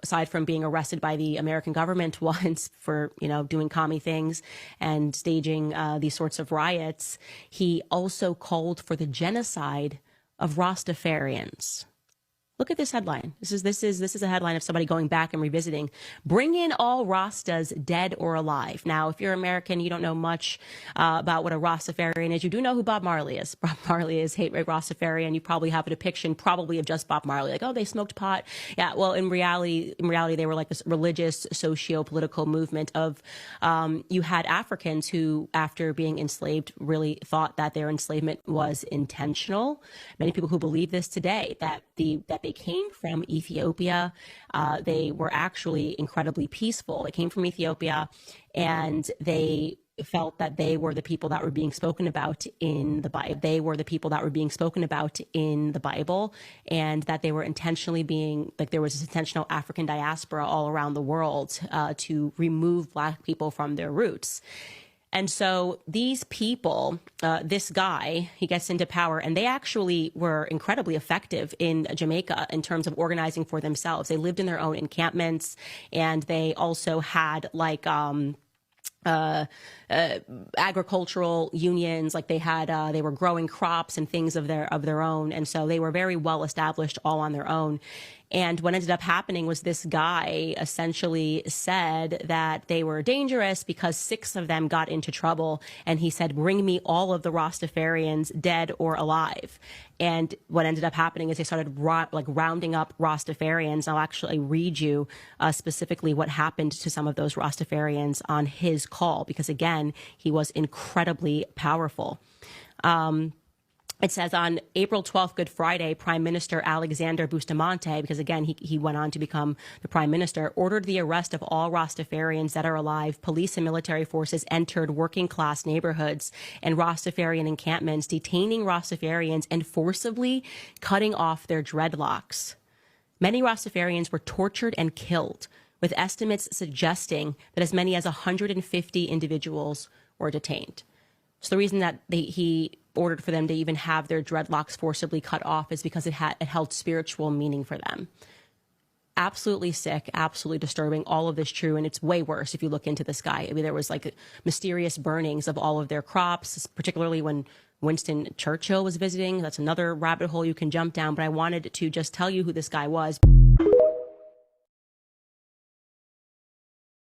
aside from being arrested by the American government once for, doing commie things and staging these sorts of riots, he also called for the genocide of Rastafarians. Look at this headline. This is a headline of somebody going back and revisiting. Bring in all Rastas, dead or alive. Now, if you're American, you don't know much about what a Rastafarian is. You do know who Bob Marley is. Bob Marley is hate rate Rastafarian. You probably have a depiction probably of just Bob Marley. Like, oh, they smoked pot. Yeah, well, in reality, they were like this religious, socio-political movement of, you had Africans who, after being enslaved, really thought that their enslavement was intentional. Many people who believe this today, that they came from Ethiopia. They were actually incredibly peaceful. They came from Ethiopia, and they felt that they were the people that were being spoken about in the Bible. They were the people that were being spoken about in the Bible, and that they were intentionally being, like, there was this intentional African diaspora all around the world to remove Black people from their roots. And so these people, this guy, he gets into power, and they actually were incredibly effective in Jamaica in terms of organizing for themselves. They lived in their own encampments, and they also had like agricultural unions. Like they were growing crops and things of their own, and so they were very well established all on their own. And what ended up happening was this guy essentially said that they were dangerous because 6 of them got into trouble. And he said, bring me all of the Rastafarians, dead or alive. And what ended up happening is they started rounding up Rastafarians. I'll actually read you specifically what happened to some of those Rastafarians on his call, because, again, he was incredibly powerful. It says on April 12th, Good Friday, Prime Minister Alexander Bustamante, because again, he went on to become the prime minister, ordered the arrest of all Rastafarians that are alive. Police and military forces entered working class neighborhoods and Rastafarian encampments, detaining Rastafarians and forcibly cutting off their dreadlocks. Many Rastafarians were tortured and killed, with estimates suggesting that as many as 150 individuals were detained. So the reason that he ordered for them to even have their dreadlocks forcibly cut off is because it held spiritual meaning for them. Absolutely sick, absolutely disturbing, all of this true, and it's way worse if you look into this guy. I mean, there was like mysterious burnings of all of their crops, particularly when Winston Churchill was visiting. That's another rabbit hole you can jump down, but I wanted to just tell you who this guy was.